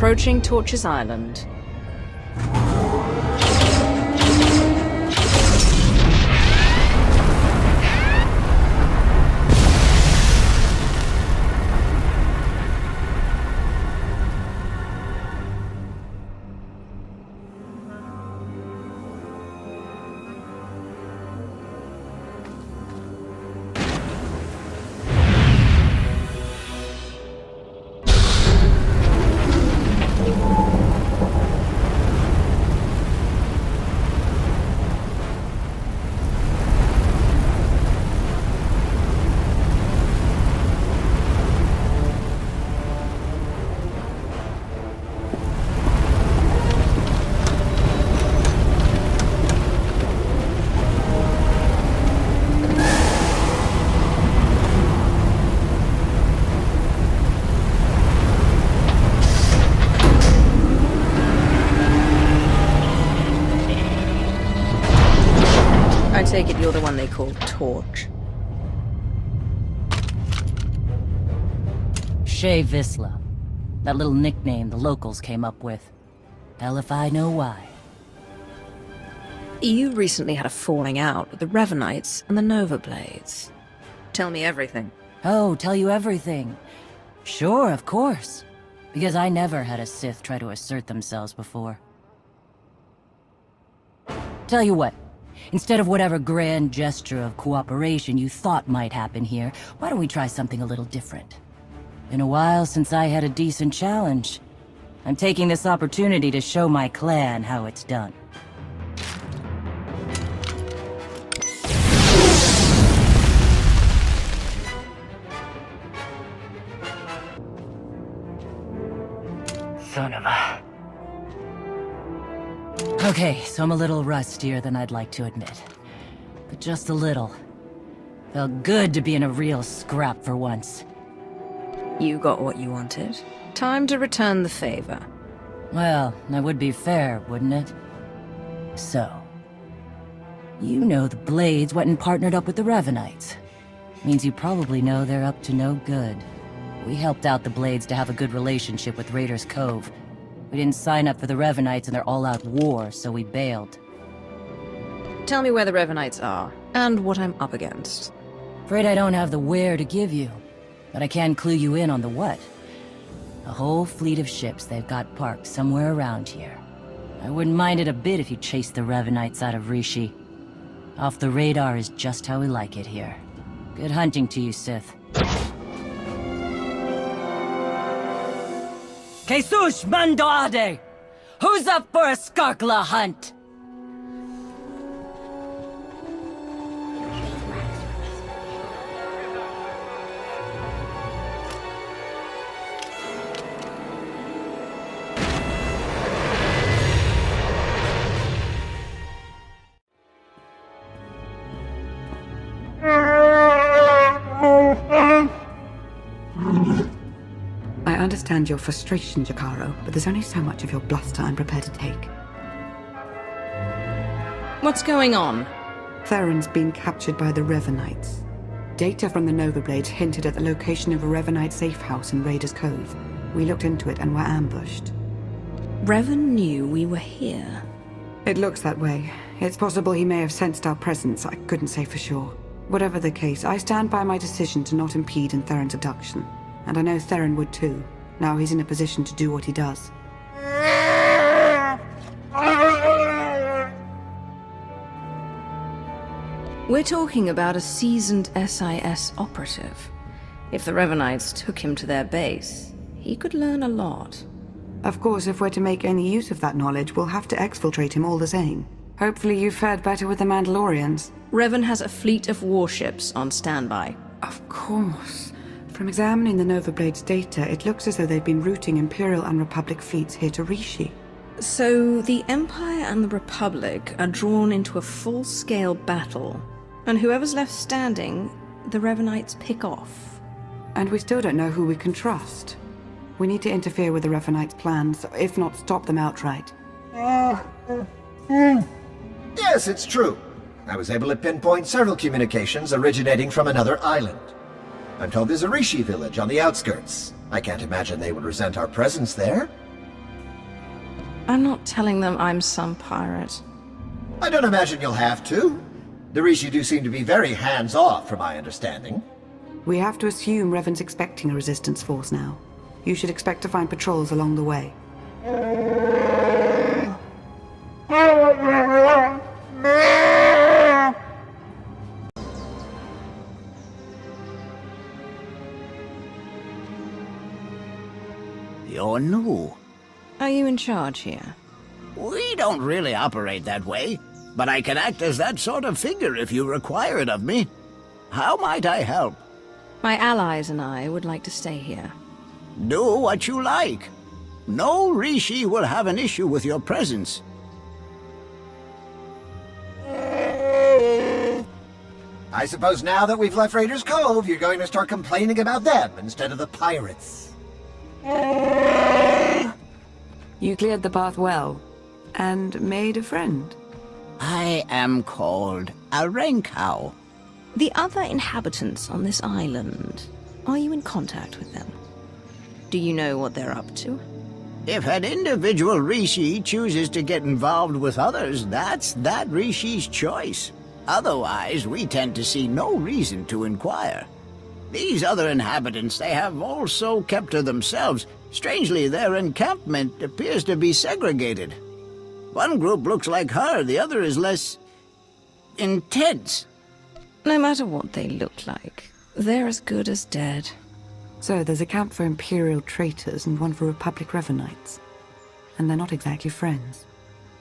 Approaching Torches Island. I take it you're the one they call Torch. Shay Visla. That little nickname the locals came up with. Hell if I know why. You recently had a falling out with the Revanites and the Nova Blades. Tell me everything. Oh, tell you everything. Sure, of course. Because I never had a Sith try to assert themselves before. Tell you what. Instead of whatever grand gesture of cooperation you thought might happen here, why don't we try something a little different? Been a while since I had a decent challenge. I'm taking this opportunity to show my clan how it's done. Son of a... Okay, so I'm a little rustier than I'd like to admit. But just a little. Felt good to be in a real scrap for once. You got what you wanted. Time to return the favor. Well, that would be fair, wouldn't it? So... You know the Blades went and partnered up with the Revanites. Means you probably know they're up to no good. We helped out the Blades to have a good relationship with Raiders Cove. We didn't sign up for the Revanites and their all-out war, so we bailed. Tell me where the Revanites are, and what I'm up against. Afraid I don't have the where to give you, but I can clue you in on the what. A whole fleet of ships they've got parked somewhere around here. I wouldn't mind it a bit if you chased the Revanites out of Rishi. Off the radar is just how we like it here. Good hunting to you, Sith. Jesus Mandoade! Who's up for a Skarkla hunt? I understand your frustration, Jakaro, but there's only so much of your bluster I'm prepared to take. What's going on? Theron's been captured by the Revanites. Data from the Nova Blades hinted at the location of a Revanite safe house in Raiders Cove. We looked into it and were ambushed. Revan knew we were here. It looks that way. It's possible he may have sensed our presence. I couldn't say for sure. Whatever the case, I stand by my decision to not impede in Theron's abduction. And I know Theron would too. Now he's in a position to do what he does. We're talking about a seasoned SIS operative. If the Revanites took him to their base, he could learn a lot. Of course, if we're to make any use of that knowledge, we'll have to exfiltrate him all the same. Hopefully you fared better with the Mandalorians. Revan has a fleet of warships on standby. Of course. From examining the Nova Blades data, it looks as though they've been routing Imperial and Republic fleets here to Rishi. So the Empire and the Republic are drawn into a full-scale battle, and whoever's left standing, the Revanites pick off. And we still don't know who we can trust. We need to interfere with the Revanites' plans, if not stop them outright. Yes, it's true. I was able to pinpoint several communications originating from another island. I'm told there's a Rishi village on the outskirts. I can't imagine they would resent our presence there. I'm not telling them I'm some pirate. I don't imagine you'll have to. The Rishi do seem to be very hands-off, from my understanding. We have to assume Revan's expecting a resistance force now. You should expect to find patrols along the way. You're new. Are you in charge here? We don't really operate that way, but I can act as that sort of figure if you require it of me. How might I help? My allies and I would like to stay here. Do what you like. No Rishi will have an issue with your presence. I suppose now that we've left Raiders Cove, you're going to start complaining about them instead of the pirates. You cleared the path well, and made a friend. I am called a Renkow. The other inhabitants on this island, are you in contact with them? Do you know what they're up to? If an individual Rishi chooses to get involved with others, that's that Rishi's choice. Otherwise, we tend to see no reason to inquire. These other inhabitants, they have also kept to themselves. Strangely, their encampment appears to be segregated. One group looks like her, the other is less intense. No matter what they look like, they're as good as dead. So there's a camp for Imperial traitors and one for Republic Revanites. And they're not exactly friends.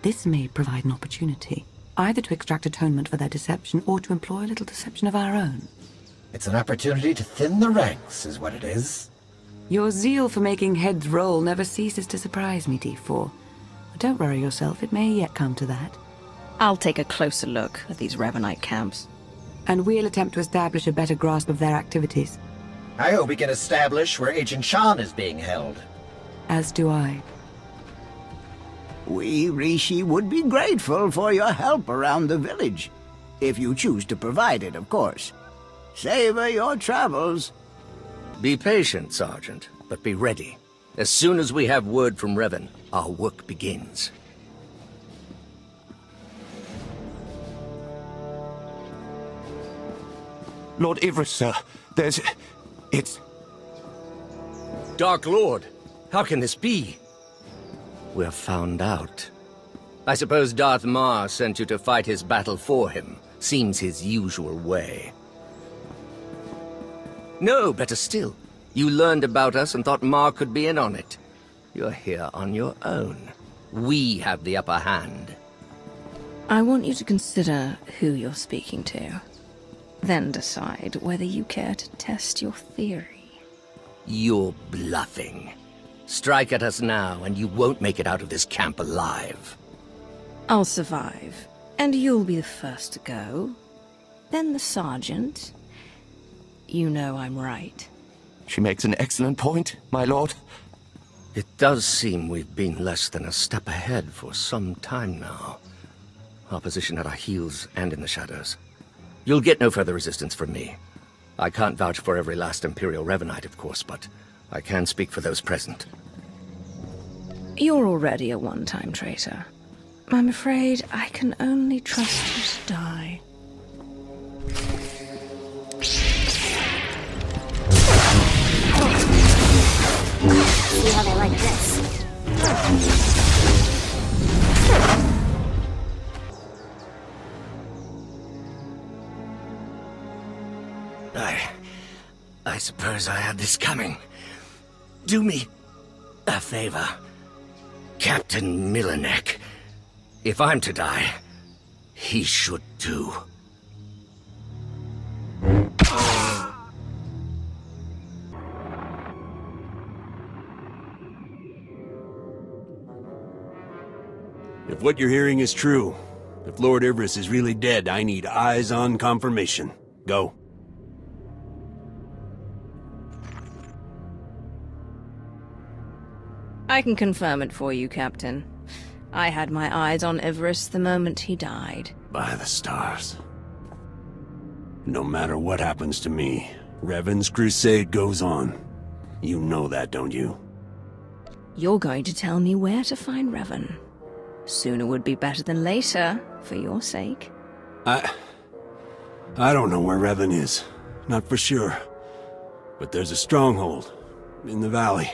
This may provide an opportunity, either to extract atonement for their deception or to employ a little deception of our own. It's an opportunity to thin the ranks, is what it is. Your zeal for making heads roll never ceases to surprise me, D4. But don't worry yourself, it may yet come to that. I'll take a closer look at these Revanite camps. And we'll attempt to establish a better grasp of their activities. I hope we can establish where Agent Shan is being held. As do I. We, Rishi, would be grateful for your help around the village. If you choose to provide it, of course. Savor your travels. Be patient, Sergeant, but be ready. As soon as we have word from Revan, our work begins. Lord Ivris, sir. It's... Dark Lord, how can this be? We're found out. I suppose Darth Mar sent you to fight his battle for him. Seems his usual way. No, better still. You learned about us and thought Mar could be in on it. You're here on your own. We have the upper hand. I want you to consider who you're speaking to. Then decide whether you care to test your theory. You're bluffing. Strike at us now, and you won't make it out of this camp alive. I'll survive, and you'll be the first to go. Then the sergeant. You know I'm right. She makes an excellent point, my lord. It does seem we've been less than a step ahead for some time now. Our position at our heels and in the shadows. You'll get no further resistance from me. I can't vouch for every last Imperial Revanite, of course, but I can speak for those present. You're already a one-time traitor. I'm afraid I can only trust you to die. See how they like this. I suppose I had this coming. Do me a favor, Captain Milanek. If I'm to die, he should too. If what you're hearing is true, if Lord Ivris is really dead, I need eyes-on confirmation. Go. I can confirm it for you, Captain. I had my eyes on Ivris the moment he died. By the stars. No matter what happens to me, Revan's crusade goes on. You know that, don't you? You're going to tell me where to find Revan. Sooner would be better than later, for your sake. I don't know where Revan is. Not for sure. But there's a stronghold. In the valley.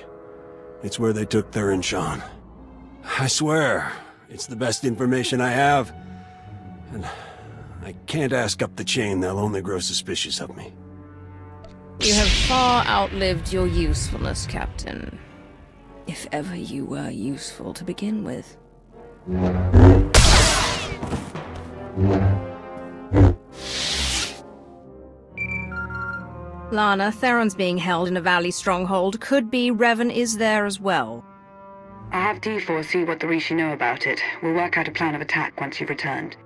It's where they took Theron Shan. I swear, it's the best information I have. And I can't ask up the chain, they'll only grow suspicious of me. You have far outlived your usefulness, Captain. If ever you were useful to begin with. Lana, Theron's being held in a valley stronghold. Could be Revan is there as well. I have D4 see what the Rishi know about it. We'll work out a plan of attack once you've returned.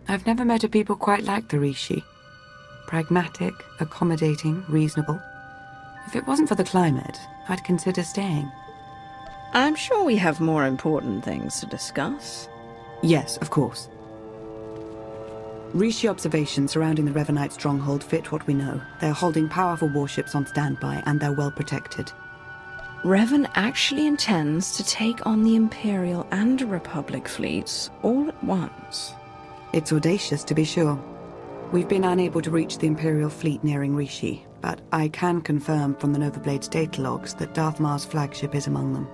I've never met a people quite like the Rishi. Pragmatic, accommodating, reasonable. If it wasn't for the climate, I'd consider staying. I'm sure we have more important things to discuss. Yes, of course. Rishi observations surrounding the Revanite stronghold fit what we know. They're holding powerful warships on standby, and they're well protected. Revan actually intends to take on the Imperial and Republic fleets all at once. It's audacious, to be sure. We've been unable to reach the Imperial fleet nearing Rishi, but I can confirm from the Novablade's data logs that Darth Mar's flagship is among them.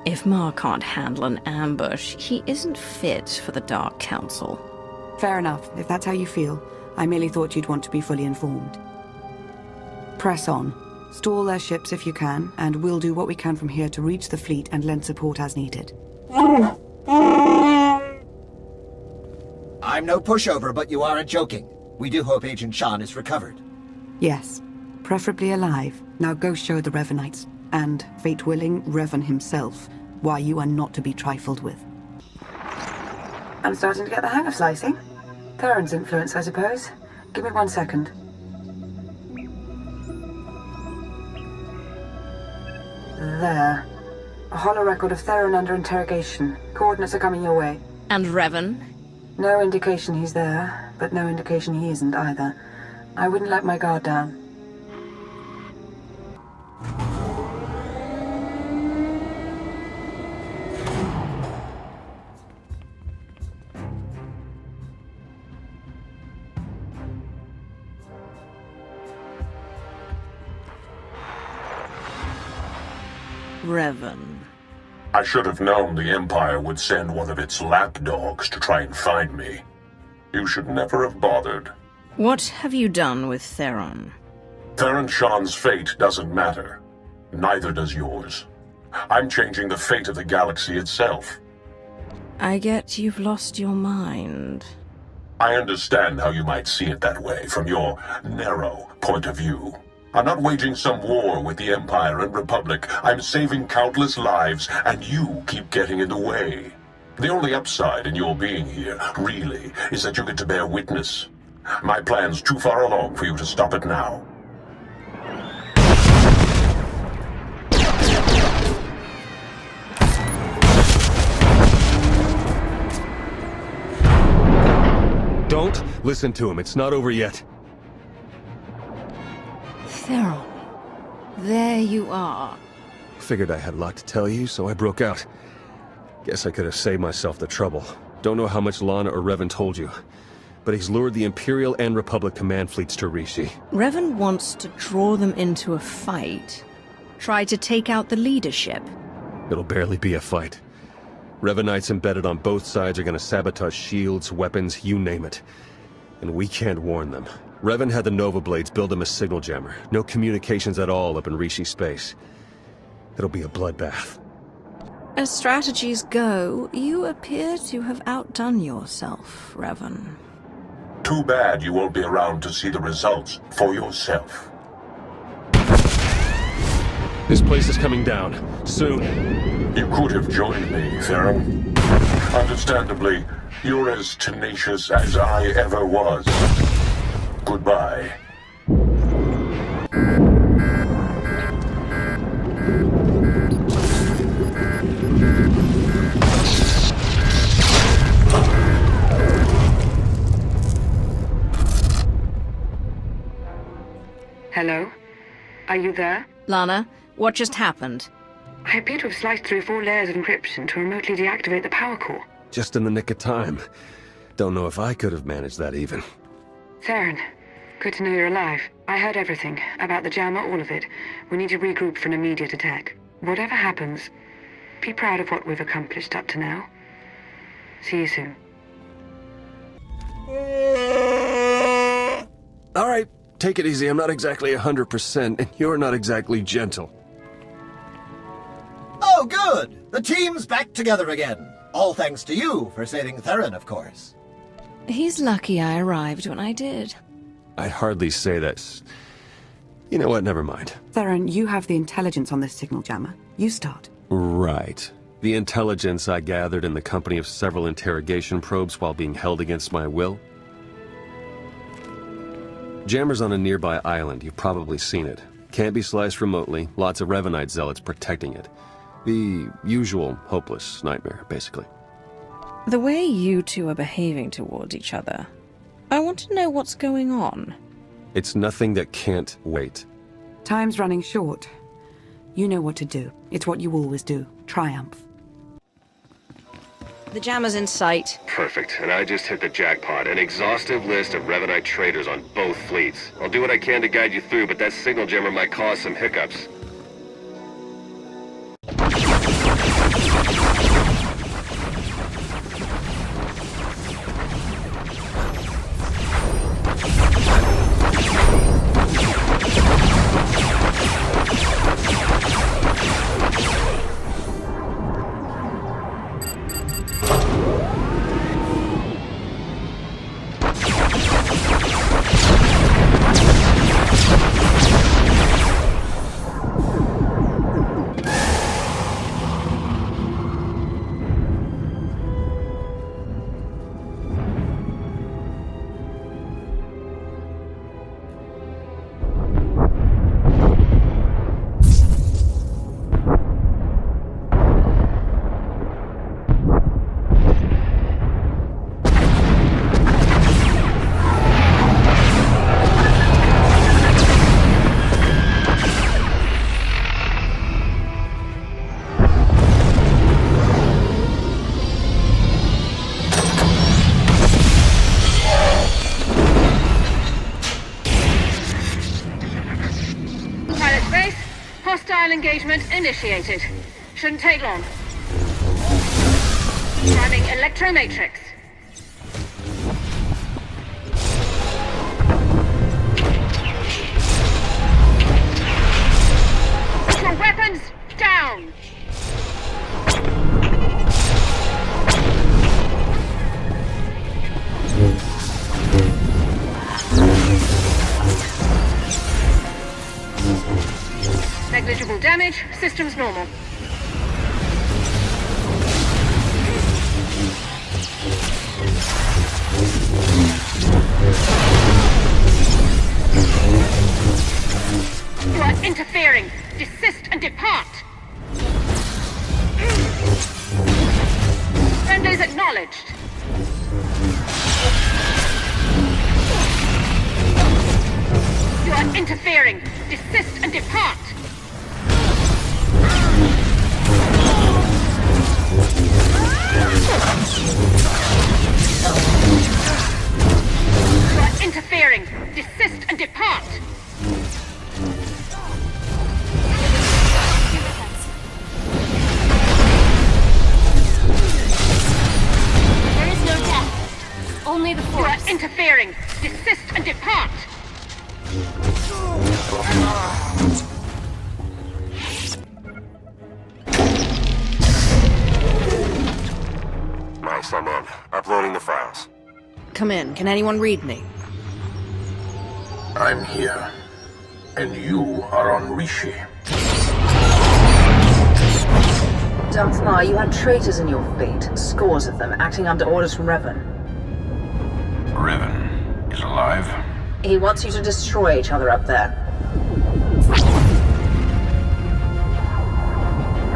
If Mar can't handle an ambush, he isn't fit for the Dark Council. Fair enough, if that's how you feel. I merely thought you'd want to be fully informed. Press on. Stall their ships if you can, and we'll do what we can from here to reach the fleet and lend support as needed. I'm no pushover, but you aren't joking. We do hope Agent Shan is recovered. Yes, preferably alive. Now go show the Revanites, and, fate willing, Revan himself, why you are not to be trifled with. I'm starting to get the hang of slicing. Theron's influence, I suppose. Give me 1 second. There. A hollow record of Theron under interrogation. Coordinates are coming your way. And Revan? No indication he's there, but no indication he isn't either. I wouldn't let my guard down. Revan. I should have known the Empire would send one of its lapdogs to try and find me. You should never have bothered. What have you done with Theron? Theron Shan's fate doesn't matter. Neither does yours. I'm changing the fate of the galaxy itself. I get you've lost your mind. I understand how you might see it that way from your narrow point of view. I'm not waging some war with the Empire and Republic. I'm saving countless lives, and you keep getting in the way. The only upside in your being here, really, is that you get to bear witness. My plan's too far along for you to stop it now. Don't listen to him. It's not over yet. Theron. There you are. Figured I had a lot to tell you, so I broke out. Guess I could have saved myself the trouble. Don't know how much Lana or Revan told you, but he's lured the Imperial and Republic command fleets to Rishi. Revan wants to draw them into a fight. Try to take out the leadership. It'll barely be a fight. Revanites embedded on both sides are gonna sabotage shields, weapons, you name it. And we can't warn them. Revan had the Nova Blades build him a signal jammer. No communications at all up in Rishi space. It'll be a bloodbath. As strategies go, you appear to have outdone yourself, Revan. Too bad you won't be around to see the results for yourself. This place is coming down. Soon. You could have joined me, Theron. Understandably, you're as tenacious as I ever was. Goodbye. Hello? Are you there? Lana, what just happened? I appear to have sliced through 4 layers of encryption to remotely deactivate the power core. Just in the nick of time. Don't know if I could have managed that even. Theron, good to know you're alive. I heard everything. About the jammer, all of it. We need to regroup for an immediate attack. Whatever happens, be proud of what we've accomplished up to now. See you soon. Alright, take it easy. I'm not exactly 100%, and you're not exactly gentle. Oh, good! The team's back together again. All thanks to you for saving Theron, of course. He's lucky I arrived when I did. I'd hardly say that. You know what, never mind. Theron, you have the intelligence on this signal jammer. You start. Right. The intelligence I gathered in the company of several interrogation probes while being held against my will. Jammer's on a nearby island. You've probably seen it. Can't be sliced remotely. Lots of Revanite zealots protecting it. The usual hopeless nightmare, basically. The way you two are behaving towards each other, I want to know what's going on. It's nothing that can't wait. Time's running short. You know what to do. It's what you always do. Triumph. The jammer's in sight. Perfect, and I just hit the jackpot. An exhaustive list of Revanite traders on both fleets. I'll do what I can to guide you through, but that signal jammer might cause some hiccups. Engagement initiated. Shouldn't take long. Priming electromatrix. Your weapons down. Negligible damage, systems normal. You are interfering. Desist and depart. Friendlies acknowledged. You are interfering. Desist and depart. You are interfering. Desist and depart. There is no death. Only the Force. You are interfering. Desist and depart. Nice, I'm in. Uploading the files. Come in. Can anyone read me? I'm here. And you are on Rishi. Darth Maul, you had traitors in your fleet. Scores of them, acting under orders from Revan. Revan is alive? He wants you to destroy each other up there.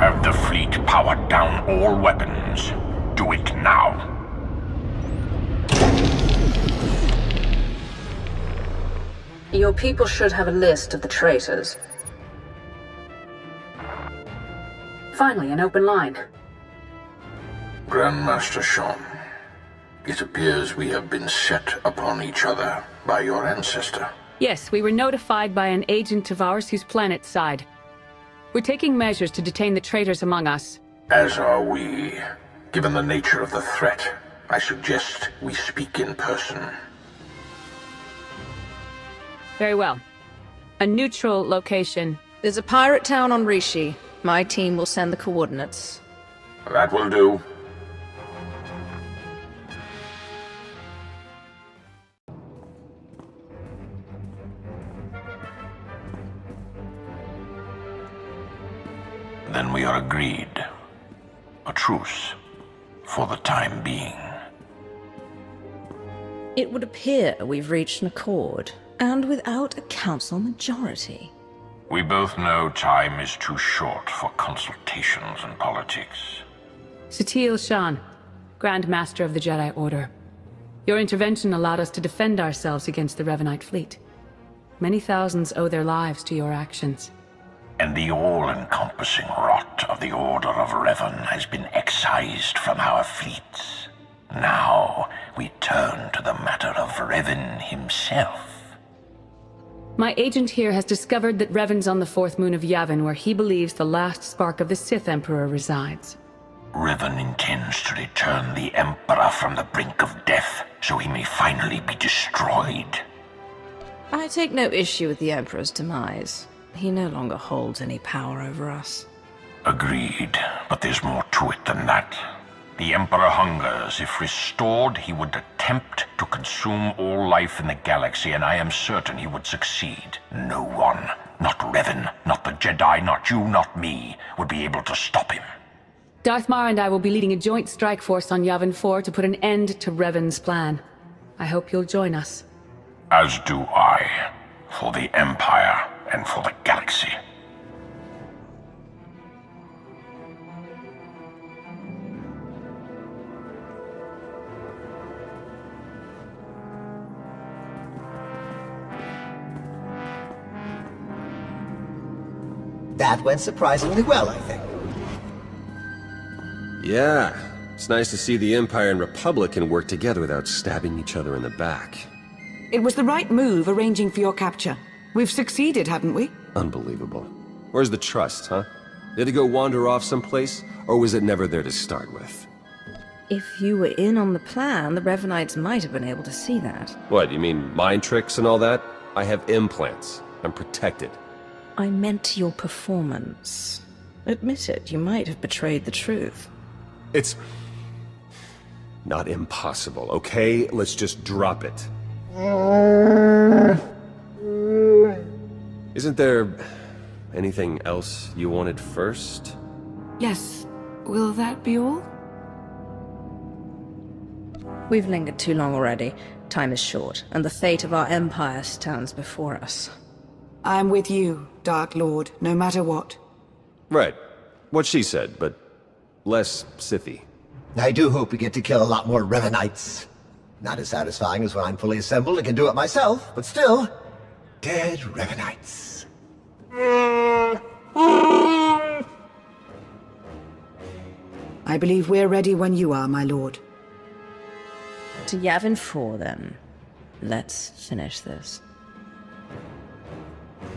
Have the fleet power down all weapons. Do it now. Your people should have a list of the traitors. Finally, an open line. Grandmaster Shan, it appears we have been set upon each other by your ancestor. Yes, we were notified by an agent of ours whose planet side. We're taking measures to detain the traitors among us. As are we. Given the nature of the threat, I suggest we speak in person. Very well. A neutral location. There's a pirate town on Rishi. My team will send the coordinates. That will do. Then we are agreed. A truce. For the time being. It would appear we've reached an accord, and without a council majority. We both know time is too short for consultations and politics. Theron Shan, Grand Master of the Jedi Order. Your intervention allowed us to defend ourselves against the Revanite fleet. Many thousands owe their lives to your actions. And the all-encompassing rot of the Order of Revan has been excised from our fleets. Now, we turn to the matter of Revan himself. My agent here has discovered that Revan's on the fourth moon of Yavin, where he believes the last spark of the Sith Emperor resides. Revan intends to return the Emperor from the brink of death, so he may finally be destroyed. I take no issue with the Emperor's demise. He no longer holds any power over us. Agreed, but there's more to it than that. The Emperor hungers. If restored, he would attempt to consume all life in the galaxy, and I am certain he would succeed. No one, not Revan, not the Jedi, not you, not me, would be able to stop him. Darth Mar and I will be leading a joint strike force on Yavin 4 to put an end to Revan's plan. I hope you'll join us. As do I, for the Empire and for the galaxy. That went surprisingly well, I think. Yeah, it's nice to see the Empire and Republic can work together without stabbing each other in the back. It was the right move arranging for your capture. We've succeeded, haven't we? Unbelievable. Where's the trust, huh? Did it go wander off someplace, or was it never there to start with? If you were in on the plan, the Revanites might have been able to see that. What, you mean mind tricks and all that? I have implants. I'm protected. I meant your performance. Admit it, you might have betrayed the truth. It's not impossible, okay? Let's just drop it. Isn't there anything else you wanted first? Yes. Will that be all? We've lingered too long already. Time is short, and the fate of our empire stands before us. I'm with you, Dark Lord, no matter what. Right. What she said, but less Sithy. I do hope we get to kill a lot more Revanites. Not as satisfying as when I'm fully assembled and can do it myself, but still, dead Revanites. I believe we're ready when you are, my lord. To Yavin 4, then. Let's finish this.